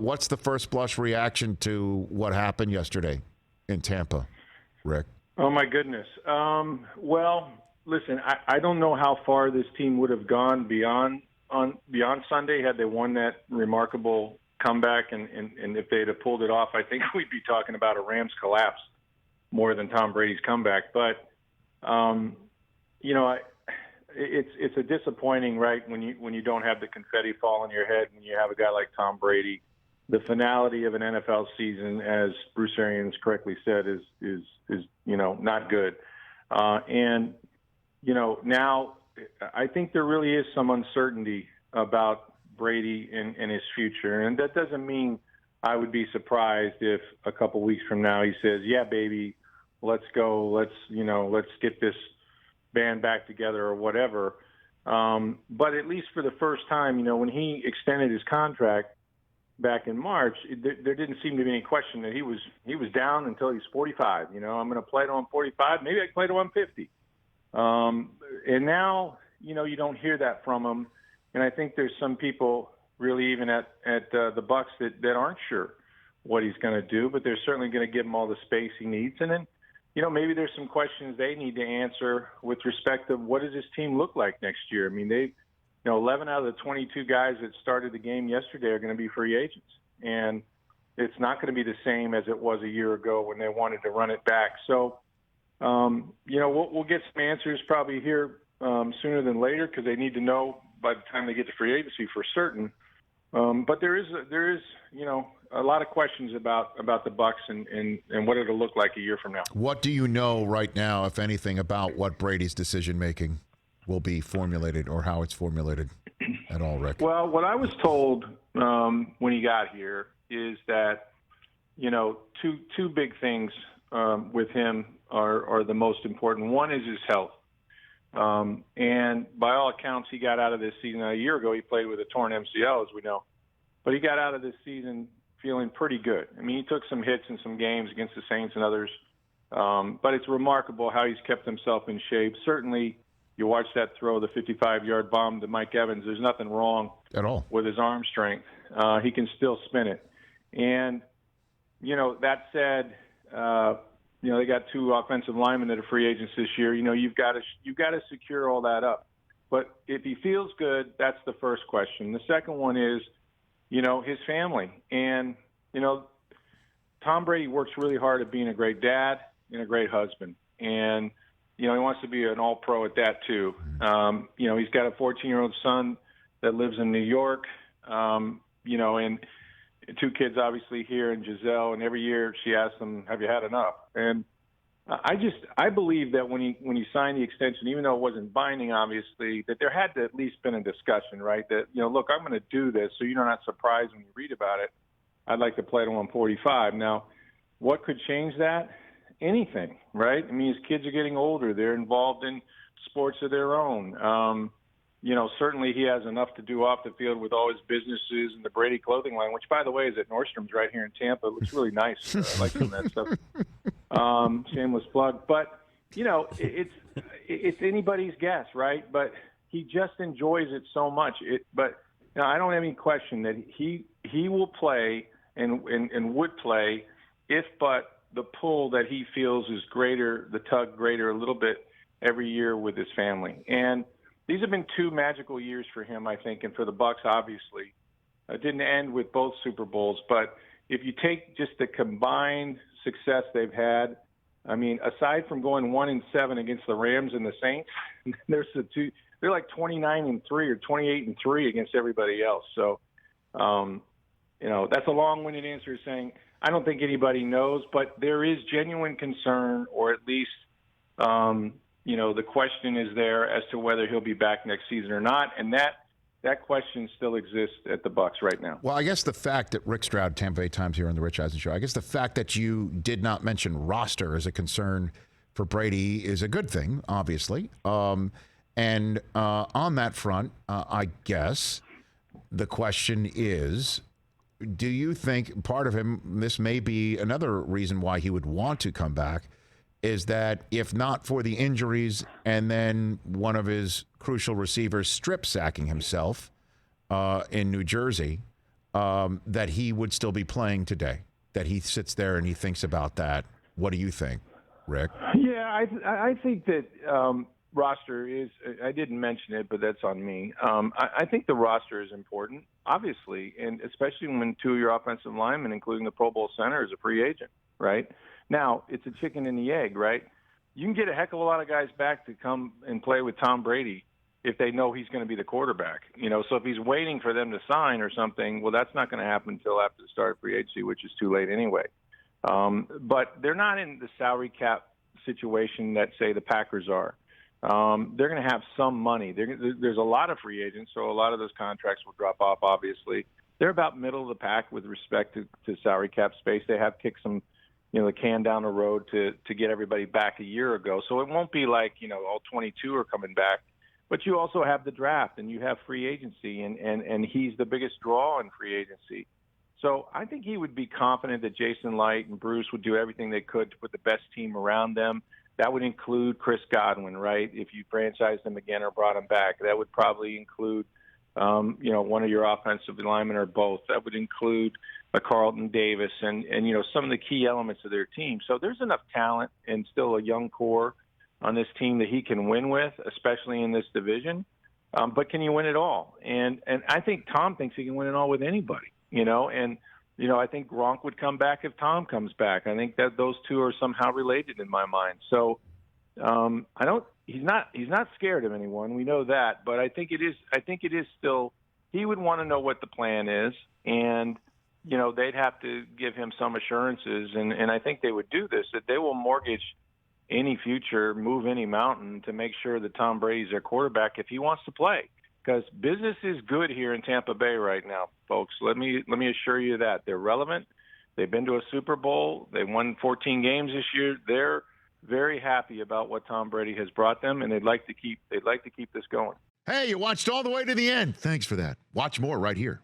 what's the first blush reaction to what happened yesterday in Tampa, Rick? Oh, my goodness. Well, listen, I don't know how far this team would have gone beyond Sunday had they won that remarkable comeback. And if they'd have pulled it off, I think we'd be talking about a Rams collapse more than Tom Brady's comeback. But, it's a disappointing, right, when you don't have the confetti fall on your head when you have a guy like Tom Brady. The finality of an NFL season, as Bruce Arians correctly said, is not good. Now I think there really is some uncertainty about Brady and his future, and that doesn't mean I would be surprised if a couple weeks from now he says, "Yeah, baby, let's go. Let's get this band back together," or whatever. But at least for the first time, when he extended his contract back in March, there didn't seem to be any question that he was down until he's 45. I'm going to play to him 45. Maybe I can play to him 50. And now, you don't hear that from him. And I think there's some people really even at the Bucs that aren't sure what he's going to do, but they're certainly going to give him all the space he needs. And then, maybe there's some questions they need to answer with respect to what does this team look like next year. I mean, 11 out of the 22 guys that started the game yesterday are going to be free agents. And it's not going to be the same as it was a year ago when they wanted to run it back. So, we'll get some answers probably here sooner than later because they need to know by the time they get to free agency for certain. But there is a lot of questions about the Bucs and what it'll look like a year from now. What do you know right now, if anything, about what Brady's decision-making will be formulated or how it's formulated at all, Rick? Well, what I was told when he got here is that, two big things with him are the most important. One is his health. And by all accounts, he got out of this season. A year ago, he played with a torn MCL, as we know. But he got out of this season feeling pretty good. I mean, he took some hits in some games against the Saints and others. But it's remarkable how he's kept himself in shape. Certainly, you watch that throw, the 55-yard bomb to Mike Evans, there's nothing wrong at all with his arm strength. He can still spin it. And, that said, they got two offensive linemen that are free agents this year. You've got to secure all that up. But if he feels good, that's the first question. The second one is, his family. And, Tom Brady works really hard at being a great dad and a great husband. And, he wants to be an all-pro at that too. He's got a 14-year-old son that lives in New York, and two kids obviously here in Giselle, and every year she asks them, "Have you had enough?" And I believe that when he signed the extension, even though it wasn't binding, obviously, that there had to at least been a discussion, right? That, look, I'm going to do this, so you're not surprised when you read about it. I'd like to play to 145. Now, what could change that? Anything, right? I mean, his kids are getting older. They're involved in sports of their own. Certainly he has enough to do off the field with all his businesses and the Brady clothing line, which, by the way, is at Nordstrom's right here in Tampa. It looks really nice. I like doing that stuff. Shameless plug. But, it's anybody's guess, right? But he just enjoys it so much. But I don't have any question that he will play and would play if but the pull that he feels is greater, the tug greater a little bit every year with his family. And these have been two magical years for him, I think, and for the Bucs, obviously. It didn't end with both Super Bowls, but if you take just the combined success they've had, I mean, aside from going 1-7 against the Rams and the Saints, they're like 29-3 or 28-3 against everybody else. So, that's a long-winded answer saying I don't think anybody knows, but there is genuine concern, or at least, the question is there as to whether he'll be back next season or not, and that question still exists at the Bucs right now. Well, I guess the fact that Rick Stroud, Tampa Bay Times here on the Rich Eisen Show, I guess the fact that you did not mention roster as a concern for Brady is a good thing, obviously. And on that front, I guess the question is, do you think part of him, this may be another reason why he would want to come back, is that if not for the injuries and then one of his crucial receivers strip sacking himself in New Jersey, that he would still be playing today, that he sits there and he thinks about that. What do you think, Rick? Yeah, I think that roster is, I didn't mention it, but that's on me. I think the roster is important, obviously, and especially when two of your offensive linemen, including the Pro Bowl center, is a free agent, right? Now, it's a chicken and the egg, right? You can get a heck of a lot of guys back to come and play with Tom Brady if they know he's going to be the quarterback. So if he's waiting for them to sign or something, well, that's not going to happen until after the start of free agency, which is too late anyway. But they're not in the salary cap situation that, say, the Packers are. They're going to have some money. There's a lot of free agents, so a lot of those contracts will drop off, obviously. They're about middle of the pack with respect to salary cap space. They have kicked some, the can down the road to get everybody back a year ago. So it won't be like, all 22 are coming back. But you also have the draft and you have free agency, and he's the biggest draw in free agency. So I think he would be confident that Jason Light and Bruce would do everything they could to put the best team around them. That would include Chris Godwin, right? If you franchised him again or brought him back, that would probably include, one of your offensive linemen or both. That would include a Carlton Davis and some of the key elements of their team. So there's enough talent and still a young core on this team that he can win with, especially in this division. But can you win it all? And I think Tom thinks he can win it all with anybody, I think Gronk would come back if Tom comes back. I think that those two are somehow related in my mind. So he's not scared of anyone. We know that, but I think it is still, he would want to know what the plan is, and they'd have to give him some assurances, and I think they would do this, that they will mortgage any future, move any mountain to make sure that Tom Brady's their quarterback if he wants to play. Because business is good here in Tampa Bay right now, folks. Let me assure you that they're relevant. They've been to a Super Bowl. They won 14 games this year. They're very happy about what Tom Brady has brought them, and they'd like to keep this going. Hey, you watched all the way to the end. Thanks for that. Watch more right here.